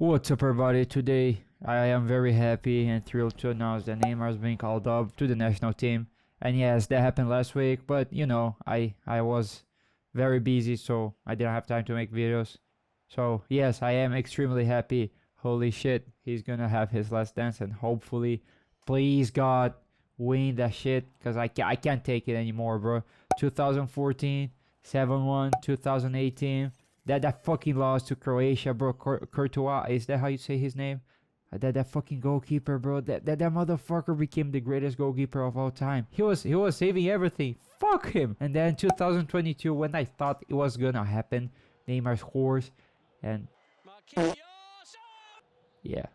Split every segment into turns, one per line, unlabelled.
What's up everybody, today I am very happy and thrilled to announce that Neymar is being called up to the national team. And yes, that happened last week, but you know, I was very busy, so I didn't have time to make videos. So yes, I am extremely happy. Holy shit, he's gonna have his last dance and hopefully, please God, win that shit, because I can't take it anymore, bro. 2014, 7-1, 2018. That fucking loss to Croatia, bro. Courtois, is that how you say his name? That fucking goalkeeper, bro. That motherfucker became the greatest goalkeeper of all time. He was saving everything. Fuck him. And then 2022, when I thought it was gonna happen, Neymar scores, and yeah,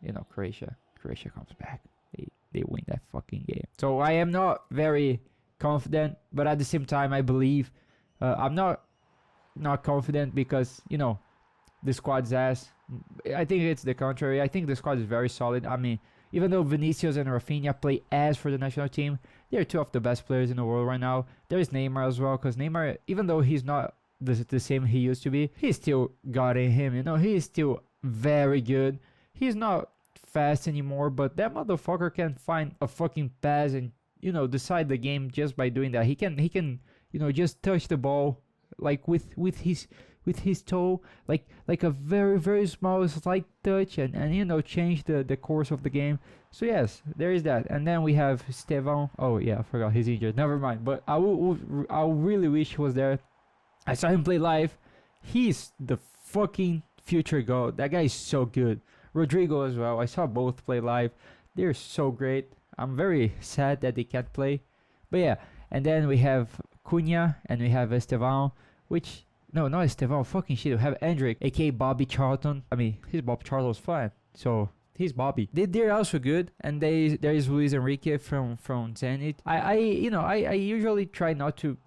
you know, Croatia comes back. They win that fucking game. So I am not very confident, but at the same time, I believe. I'm not confident because, you know, the squad's ass. I think it's the contrary. I think the squad is very solid. I mean, even though Vinicius and Rafinha play ass for the national team, they're two of the best players in the world right now. There is Neymar as well, because Neymar, even though he's not the same he used to be, he still got in him, you know. He's still very good. He's not fast anymore, but that motherfucker can find a fucking pass and, you know, decide the game just by doing that. He can you know, just touch the ball like with his toe, like a very small slight touch, and you know, change the course of the game. So yes, there is that. And then we have Estevão. Oh yeah, I forgot he's injured. Never mind. But I really wish he was there. I saw him play live. He's the fucking future goat. That guy is so good. Rodrigo as well. I saw both play live. They're so great. I'm very sad that they can't play. But yeah, and then we have Cunha and we have Estevão, which, no, not Estevão, fucking shit. We have Endrick, aka Bobby Charlton. I mean, his Bob Charlton was fine, so he's Bobby. They're also good, and there is Luis Enrique from Zenit. I usually try not to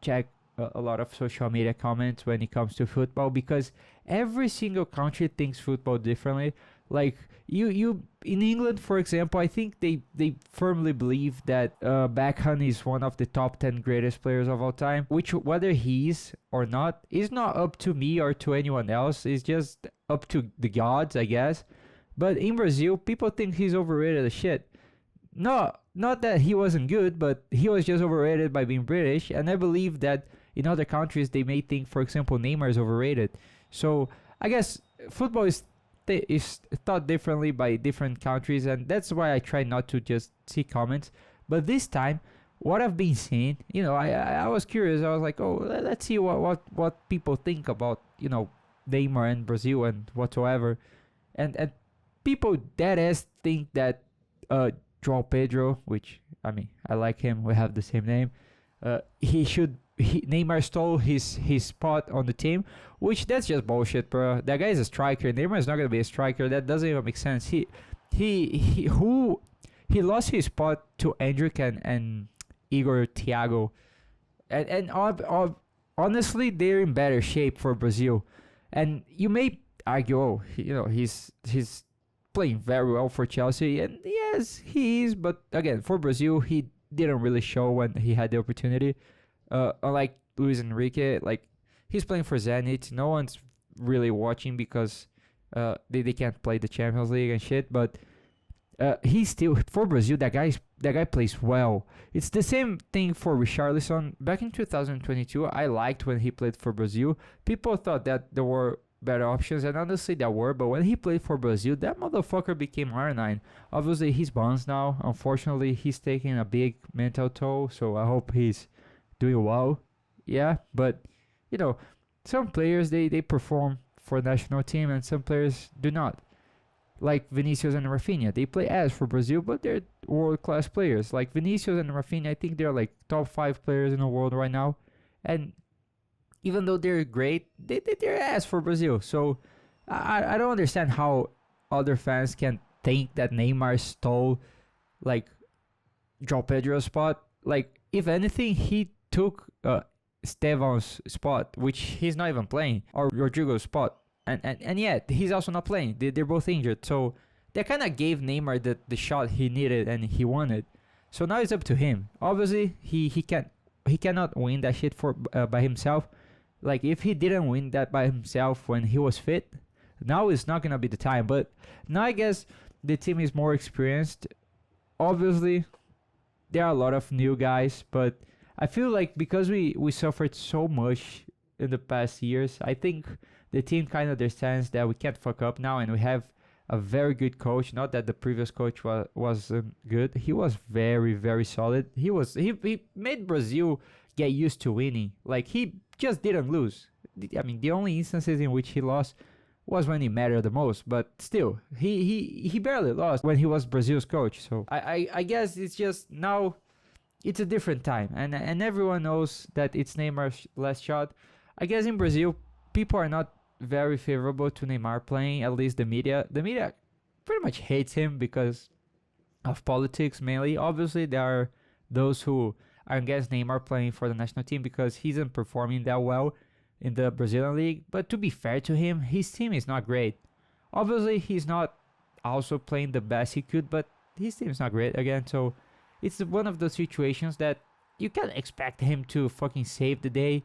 check a lot of social media comments when it comes to football, because every single country thinks football differently. Like you in England, for example, I think they firmly believe that Beckham is one of the top 10 greatest players of all time, which, whether he is or not, is not up to me or to anyone else. It's just up to the gods, I guess. But in Brazil, people think he's overrated as shit. Not that he wasn't good, but he was just overrated by being British. And I believe that in other countries they may think, for example, Neymar is overrated. So I guess football is thought differently by different countries, and that's why I try not to just see comments. But this time, what I've been seeing, you know, I was curious. I was like, oh, let's see what people think about, you know, Neymar and Brazil and whatsoever. And people dead ass think that João Pedro, which, I mean, I like him, we have the same name, Neymar stole his spot on the team, which that's just bullshit, bro. That guy is a striker. Neymar is not gonna be a striker. That doesn't even make sense. He lost his spot to Endrick and Igor Thiago, and honestly, they're in better shape for Brazil. And you may argue, oh, you know, he's playing very well for Chelsea, and yes, he is. But again, for Brazil, he didn't really show when he had the opportunity. Unlike Luis Enrique, like, he's playing for Zenit. No one's really watching because they can't play the Champions League and shit. But he's still, for Brazil. That guy plays well. It's the same thing for Richarlison. Back in 2022, I liked when he played for Brazil. People thought that there were better options, and honestly there were. But when he played for Brazil, that motherfucker became R9. Obviously he's bounced now. Unfortunately, he's taking a big mental toll. So I hope he's doing well, yeah. But you know, some players they perform for the national team, and some players do not. Like Vinicius and Rafinha, they play ass for Brazil, but they're world-class players. Like Vinicius and Rafinha, I think they're like top 5 players in the world right now. And even though they're great, they're ass for Brazil. So I don't understand how other fans can think that Neymar stole like João Pedro's spot. Like, if anything, he took Estevão's spot, which he's not even playing, or Rodrigo's spot, and yet he's also not playing. They're both injured, so that kind of gave Neymar the shot he needed and he wanted. So now it's up to him. Obviously, he cannot win that shit for by himself. Like, if he didn't win that by himself when he was fit, Now is not gonna be the time. But now I guess the team is more experienced. Obviously, there are a lot of new guys, but I feel like because we suffered so much in the past years, I think the team kind of understands that we can't fuck up now, and we have a very good coach. Not that the previous coach wasn't good. He was very, very solid. He made Brazil get used to winning. Like, he just didn't lose. I mean, the only instances in which he lost was when it mattered the most, but still, he barely lost when he was Brazil's coach. So I guess it's just now it's a different time, and everyone knows that it's Neymar's last shot. I guess in Brazil, people are not very favorable to Neymar playing, at least the media. The media pretty much hates him because of politics mainly. Obviously, there are those who are against Neymar playing for the national team because he isn't performing that well in the Brazilian league. But to be fair to him, his team is not great. Obviously, he's not also playing the best he could, but his team is not great again. So it's one of those situations that you can't expect him to fucking save the day.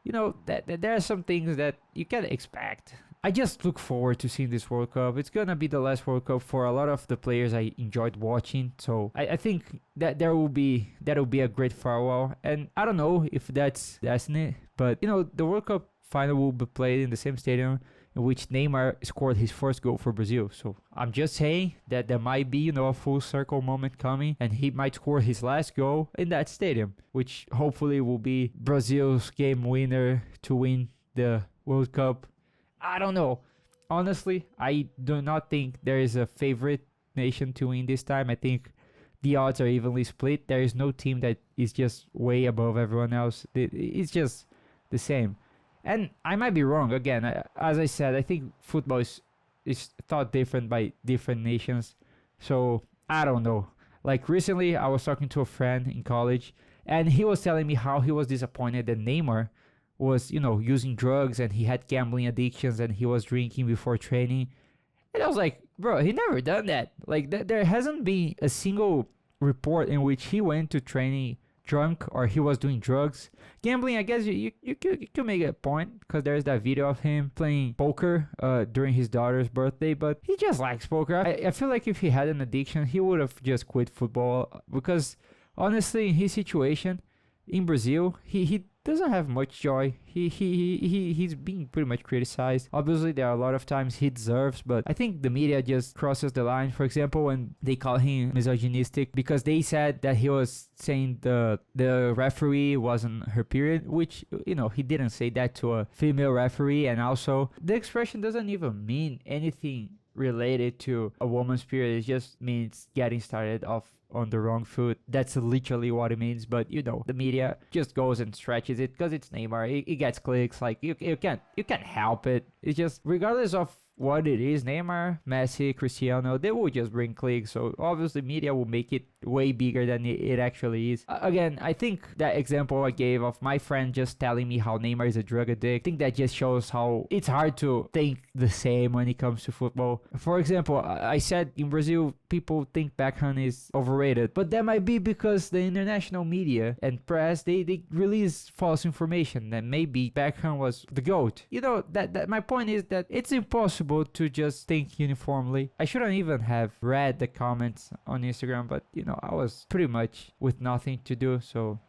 You know, that there are some things that you can't expect. I just look forward to seeing this World Cup. It's gonna be the last World Cup for a lot of the players I enjoyed watching. So I think that that'll be a great farewell. And I don't know if that's destiny, but you know, the World Cup final will be played in the same stadium in which Neymar scored his first goal for Brazil. So I'm just saying that there might be, you know, a full circle moment coming, and he might score his last goal in that stadium, which hopefully will be Brazil's game winner to win the World Cup. I don't know. Honestly, I do not think there is a favorite nation to win this time. I think the odds are evenly split. There is no team that is just way above everyone else. It's just the same. And I might be wrong. Again, as I said, I think football is thought different by different nations. So, I don't know. Like, recently, I was talking to a friend in college, and he was telling me how he was disappointed that Neymar was, you know, using drugs, and he had gambling addictions, and he was drinking before training. And I was like, bro, he never done that. Like, there hasn't been a single report in which he went to training drunk or he was doing drugs. Gambling, I guess you could make a point because there's that video of him playing poker during his daughter's birthday, but he just likes poker. I feel like if he had an addiction, he would have just quit football because honestly, in his situation in Brazil, he doesn't have much joy. He's being pretty much criticized. Obviously, there are a lot of times he deserves, but I think the media just crosses the line. For example, when they call him misogynistic because they said that he was saying the referee wasn't her period, which, you know, he didn't say that to a female referee, and also the expression doesn't even mean anything related to a woman's period. It just means getting started off on the wrong foot. That's literally what it means. But you know, the media just goes and stretches it because it's Neymar. It gets clicks. Like you can't help it. It's just regardless of what it is, Neymar, Messi, Cristiano, they will just bring clicks. So obviously media will make it way bigger than it actually is. Again, I think that example I gave of my friend just telling me how Neymar is a drug addict, I think that just shows how it's hard to think the same when it comes to football. For example, I said in Brazil, people think Beckham is overrated, but that might be because the international media and press, they release false information that maybe Beckham was the GOAT. You know, that my point is that it's impossible to just think uniformly. I shouldn't even have read the comments on Instagram, but you know, I was pretty much with nothing to do, so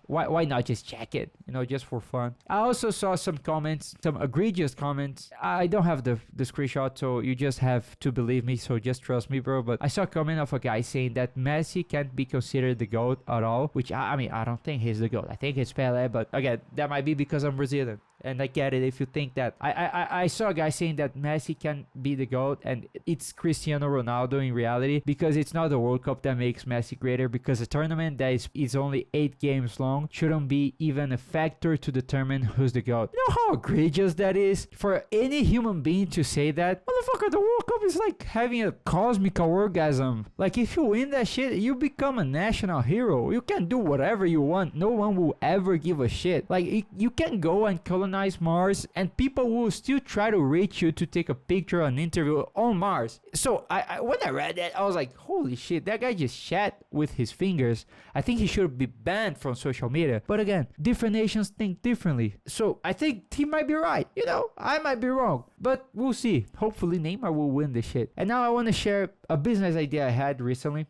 why not just check it, you know, just for fun. I also saw some comments, some egregious comments. I don't have the screenshot, so you just have to believe me, so just trust me, bro. But I saw a comment of a guy saying that Messi can't be considered the GOAT at all, which I mean, I don't think he's the GOAT. I think it's Pelé, but again, that might be because I'm Brazilian. And I get it if you think that. I saw a guy saying that Messi can be the GOAT and it's Cristiano Ronaldo in reality, because it's not the World Cup that makes Messi greater, because a tournament that is only 8 games long shouldn't be even a factor to determine who's the GOAT. You know how egregious that is? For any human being to say that? Motherfucker, the World Cup is like having a cosmic orgasm. Like, if you win that shit, you become a national hero. You can do whatever you want. No one will ever give a shit. Like, you can go and colonize colonize Mars, and people will still try to reach you to take a picture or an interview on Mars. So when I read that, I was like, holy shit, that guy just chat with his fingers. I think he should be banned from social media. But again, different nations think differently. So I think he might be right. I might be wrong. But we'll see. Hopefully Neymar will win this shit. And now I want to share a business idea I had recently.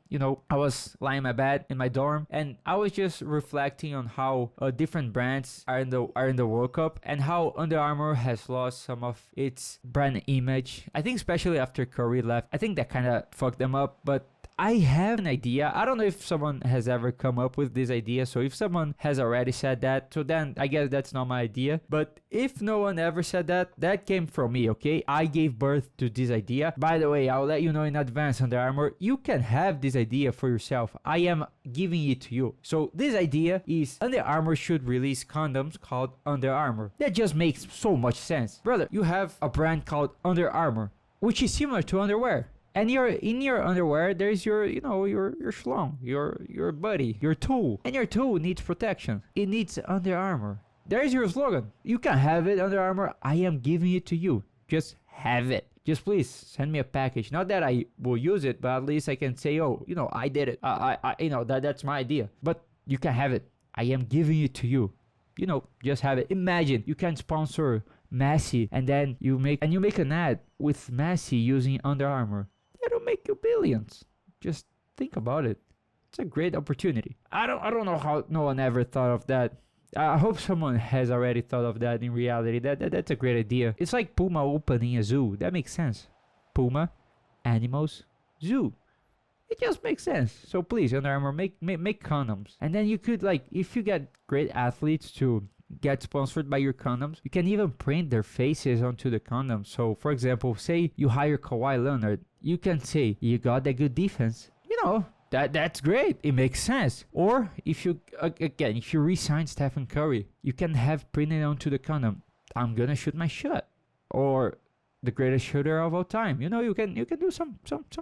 I was lying in my bed in my dorm, and I was just reflecting on how different brands are in the World Cup, and how Under Armour has lost some of its brand image. I think especially after Curry left, I think that kind of fucked them up. But I have an idea. I don't know if someone has ever come up with this idea. So if someone has already said that, so then I guess that's not my idea. But if no one ever said that, that came from me, okay? I gave birth to this idea. By the way, I'll let you know in advance, Under Armour, you can have this idea for yourself. I am giving it to you. So this idea is Under Armour should release condoms called Under Armour. That just makes so much sense. Brother, you have a brand called Under Armour, which is similar to underwear. And in your underwear, there's your schlong, your buddy, your tool. And your tool needs protection. It needs Under Armour. There's your slogan. You can have it, Under Armour. I am giving it to you. Just have it. Just please send me a package. Not that I will use it, but at least I can say, oh, I did it. That's my idea. But you can have it. I am giving it to you. Just have it. Imagine you can sponsor Messi, and then you make an ad with Messi using Under Armour. That'll make you billions. Just think about it. It's a great opportunity. I don't know how no one ever thought of that. I hope someone has already thought of that in reality. That's a great idea. It's like Puma opening a zoo. That makes sense. Puma, animals, zoo. It just makes sense. So please, Under Armour, make condoms. And then you could, if you get great athletes to get sponsored by your condoms, you can even print their faces onto the condoms. So for example, say you hire Kawhi Leonard, you can say, you got that good defense. That's great. It makes sense. Or if you re-sign Stephen Curry, you can have printed onto the condom, I'm gonna shoot my shot, or the greatest shooter of all time. You can do some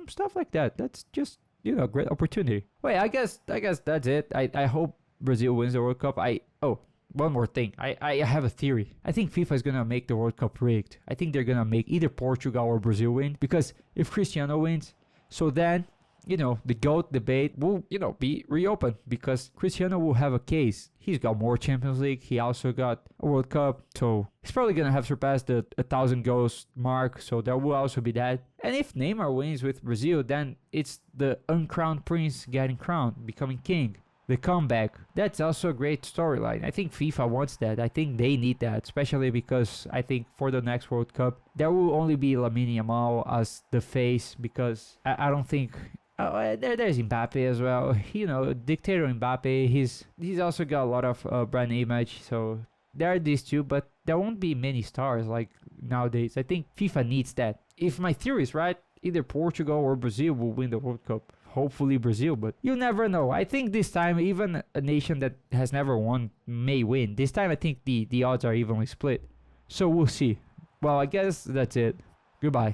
stuff like that. That's just a great opportunity. Wait, I guess that's it. I hope Brazil wins the World Cup. One more thing. I have a theory. I think FIFA is going to make the World Cup rigged. I think they're going to make either Portugal or Brazil win. Because if Cristiano wins, so then, the GOAT debate will, be reopened. Because Cristiano will have a case. He's got more Champions League. He also got a World Cup. So he's probably going to have surpassed the 1,000 goals mark. So there will also be that. And if Neymar wins with Brazil, then it's the uncrowned prince getting crowned, becoming king. The comeback. That's also a great storyline. I think FIFA wants that. I think they need that, especially because I think for the next World Cup, there will only be Lamine Yamal as the face, because I don't think... there's Mbappe as well. Dictator Mbappe. He's also got a lot of brand image, so there are these two, but there won't be many stars like nowadays. I think FIFA needs that. If my theory is right, either Portugal or Brazil will win the World Cup. Hopefully Brazil, but you never know. I think this time even a nation that has never won may win. This time I think the odds are evenly split. So we'll see. Well, I guess that's it. Goodbye.